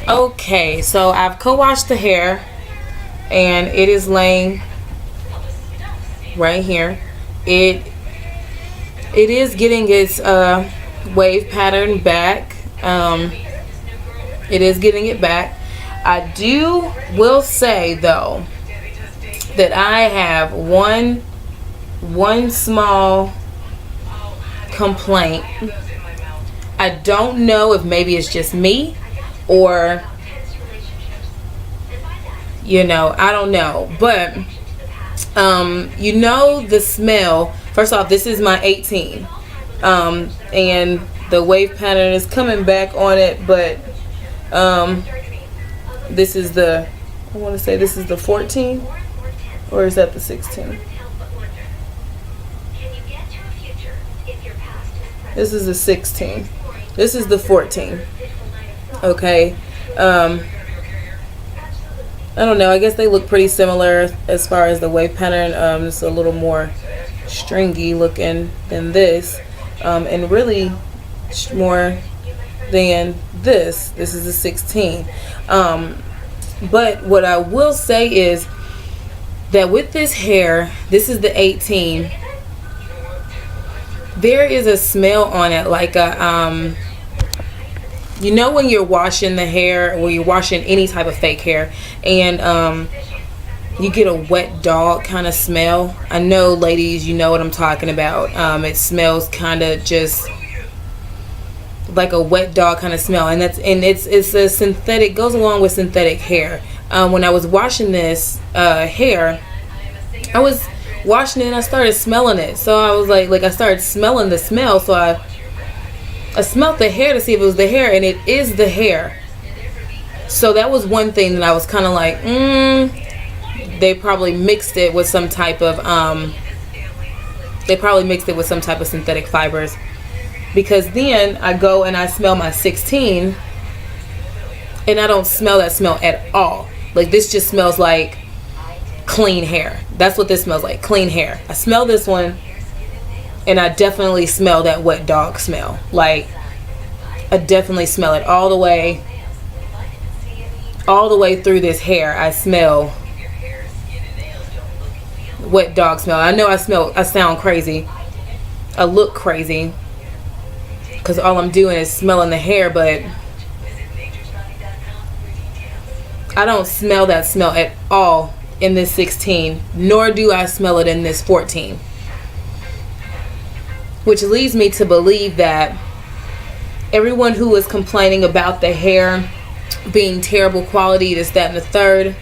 Okay, so I've co-washed the hair and it is laying right here. It is getting its wave pattern back. It is getting it back. I will say though that I have one small complaint. I don't know if maybe it's just me or I don't know, but the smell. First off, this is my 18, and the wave pattern is coming back on it, but this is the, I want to say this is the 14, or is that the 16? This is the 16. This is the 14. Okay. I don't know. I guess they look pretty similar as far as the wave pattern. It's a little more stringy looking than this, and really more than this. This is the 16. But what I will say is that with this hair, this is the 18. There is a smell on it, like a when you're washing the hair, or you're washing any type of fake hair, and you get a wet dog kind of smell. I know, ladies, you know what I'm talking about. It smells kind of just like a wet dog kind of smell, and it's a synthetic, goes along with synthetic hair. When I was washing this hair, I was washing it and I started smelling it. So I was like I started smelling the smell. So I smelled the hair to see if it was the hair, and it is the hair. So that was one thing that I was kind of like, they probably mixed it with some type of synthetic fibers. Because then I go and I smell my 16, and I don't smell that smell at all. Like, this just smells like clean hair. That's what this smells like, clean hair. I smell this one, and I definitely smell that wet dog smell. Like, I definitely smell it all the way through this hair. I smell wet dog smell. I know I sound crazy. I look crazy because all I'm doing is smelling the hair, but I don't smell that smell at all in this 16, nor do I smell it in this 14. Which leads me to believe that everyone who was complaining about the hair being terrible quality, this, that, and the third,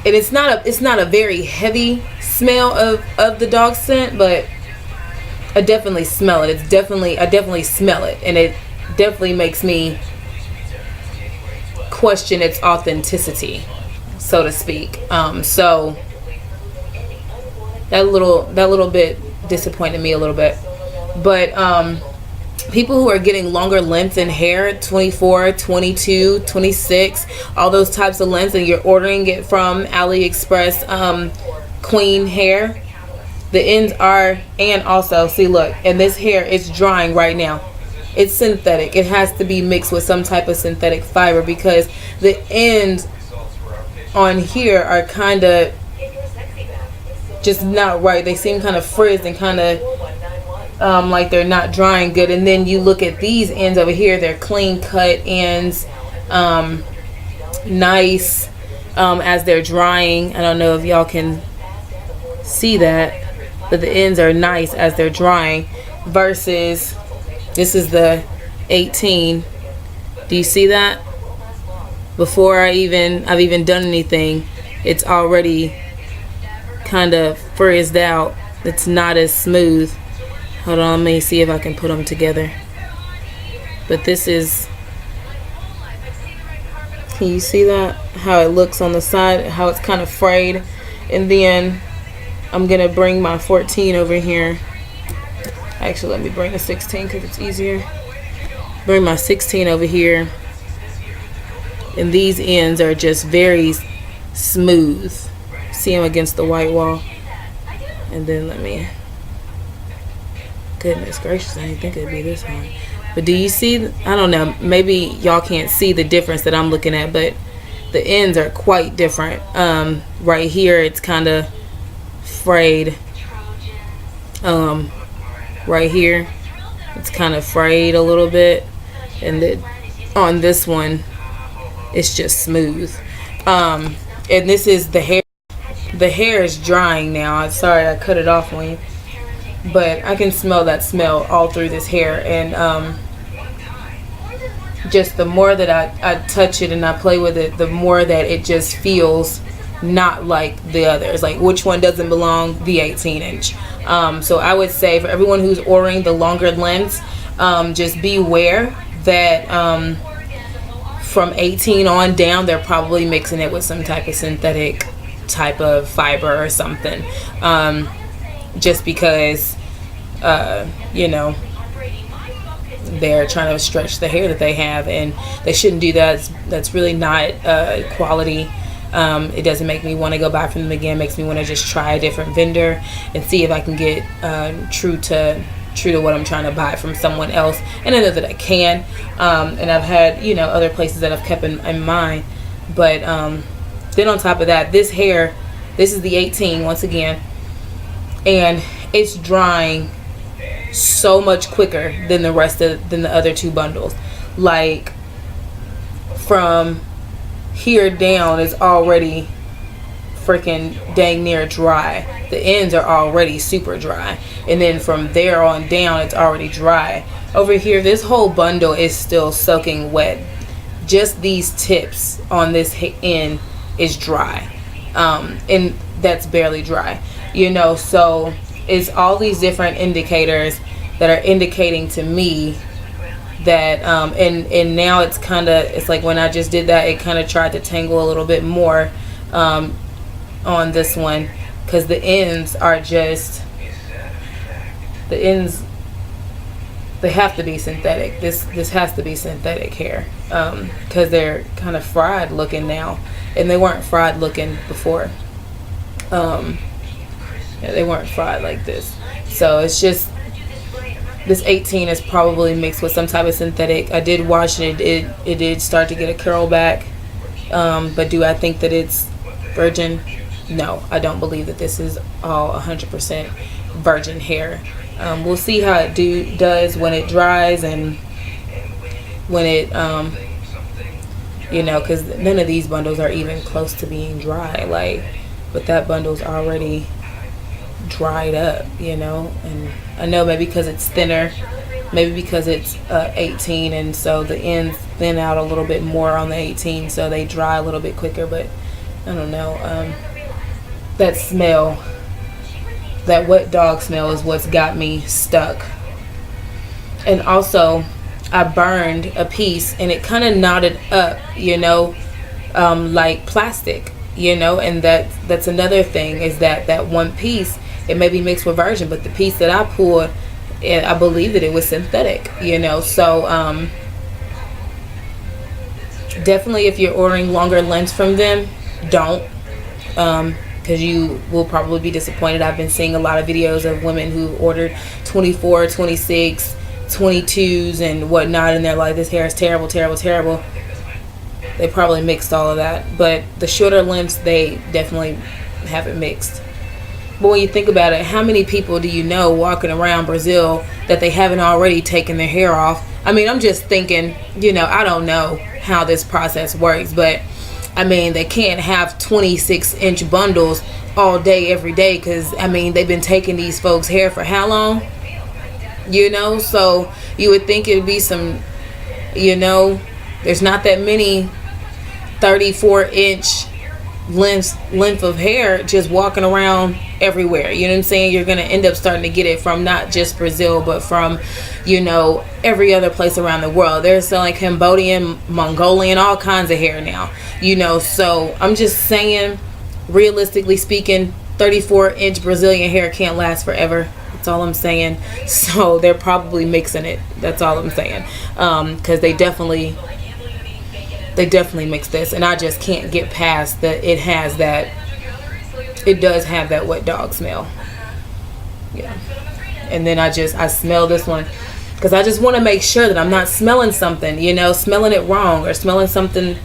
and it's not a very heavy smell of the dog scent, but I definitely smell it. I definitely smell it, and it definitely makes me question its authenticity, so to speak. So that little bit disappointed me a little bit. But people who are getting longer lengths in hair, 24, 22, 26, all those types of lengths, and you're ordering it from AliExpress Queen hair, the ends are, and also, see, look, and this hair is drying right now. It's synthetic. It has to be mixed with some type of synthetic fiber, because the ends on here are kind of just not right. They seem kind of frizzed and kind of like they're not drying good. And then you look at these ends over here, they're clean cut ends, nice as they're drying. I don't know if y'all can see that, but the ends are nice as they're drying, versus this is the 18. Do you see that? Before I've even done anything, it's already kind of frizzed out. It's not as smooth. Hold on, let me see if I can put them together. But this is, can you see that? How it looks on the side, how it's kind of frayed. And then I'm gonna bring my 14 over here. Actually, let me bring the 16 because it's easier. Bring my 16 over here. And these ends are just very smooth. See them against the white wall. And then let me, goodness gracious, I didn't think it'd be this hard. But do you see, I don't know, maybe y'all can't see the difference that I'm looking at, but the ends are quite different. Right here it's kind of frayed. Right here it's kind of frayed a little bit, and then on this one it's just smooth. And this is the hair. The hair is drying now. I'm sorry I cut it off on you, but I can smell that smell all through this hair. And just the more that I touch it and I play with it, the more that it just feels not like the others. Like, which one doesn't belong? The 18-inch. So I would say for everyone who's ordering the longer lengths, just beware that from 18 on down, they're probably mixing it with some type of synthetic type of fiber or something, just because you know, they're trying to stretch the hair that they have, and they shouldn't do that. That's really not quality. It doesn't make me want to go buy from them again. It makes me want to just try a different vendor and see if I can get true to what I'm trying to buy from someone else. And I know that I can, and I've had, you know, other places that I've kept in mind. But then on top of that, this hair, this is the 18 once again, and it's drying so much quicker than the other two bundles. Like, from here down is already freaking dang near dry. The ends are already super dry, and then from there on down it's already dry. Over here, this whole bundle is still soaking wet. Just these tips on this end is dry, and that's barely dry, you know. So it's all these different indicators that are indicating to me that and now it's kind of, it's like when I just did that, it kind of tried to tangle a little bit more on this one, because the ends are just, the ends, they have to be synthetic. This has to be synthetic hair, because they're kind of fried looking now, and they weren't fried looking before. Yeah, they weren't fried like this. So it's just, this 18 is probably mixed with some type of synthetic. I did wash it. It did start to get a curl back, but do I think that it's virgin? No, I don't believe that this is all 100% virgin hair. We'll see how it does when it dries, and when it you know, because none of these bundles are even close to being dry, like, but that bundle's already dried up, you know. And I know maybe because it's thinner, maybe because it's 18, and so the ends thin out a little bit more on the 18, so they dry a little bit quicker. But I don't know, that smell, that wet dog smell, is what's got me stuck. And also, I burned a piece and it kind of knotted up, you know, like plastic, you know. And that's another thing, is that one piece, it may be mixed with virgin, but the piece that I pulled, I believe that it was synthetic, you know. So definitely, if you're ordering longer lengths from them, don't, because you will probably be disappointed. I've been seeing a lot of videos of women who ordered 24, 26, 22s and whatnot, and they're like, this hair is terrible, terrible, terrible. They probably mixed all of that, but the shorter lengths, they definitely have it mixed. But when you think about it, how many people do you know walking around Brazil that they haven't already taken their hair off? I mean, I'm just thinking, you know, I don't know how this process works, but I mean, they can't have 26-inch bundles all day, every day, because, I mean, they've been taking these folks' hair for how long? You know, so you would think it would be some, you know, there's not that many 34-inch length of hair just walking around everywhere. You know what I'm saying? You're going to end up starting to get it from not just Brazil, but from, you know, every other place around the world. They're selling Cambodian, Mongolian, all kinds of hair now, you know. So I'm just saying, realistically speaking, 34-inch Brazilian hair can't last forever. That's all I'm saying. So they're probably mixing it. That's all I'm saying. Because they definitely mix this, and I just can't get past that. It does have that wet dog smell. Yeah. And then I smell this one. because I just want to make sure that I'm not smelling something, you know, smelling it wrong or smelling something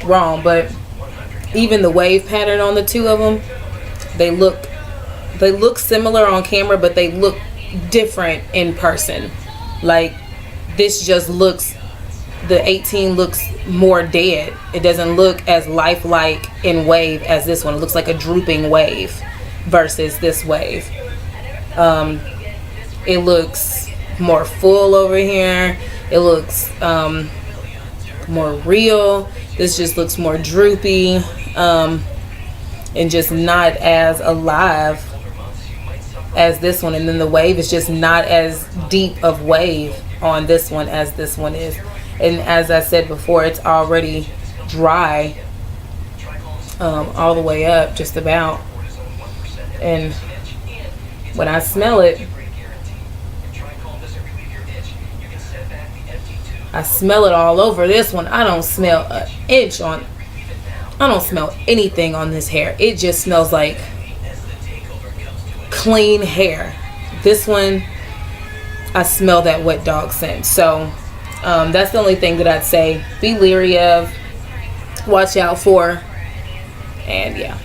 wrong. But even the wave pattern on the two of them, they look similar on camera, but they look different in person. Like this just looks, the 18 looks more dead. It doesn't look as lifelike in wave as this one. It looks like a drooping wave versus this wave. It looks more full over here. It looks more real. This just looks more droopy, and just not as alive as this one. And then the wave is just not as deep of wave on this one as this one is. And as I said before, it's already dry all the way up, just about. And when I smell it, I smell it all over. This one, I don't smell an inch on. I don't smell anything on this hair. It just smells like clean hair. This one, I smell that wet dog scent. So that's the only thing that I'd say be leery of, watch out for, and yeah.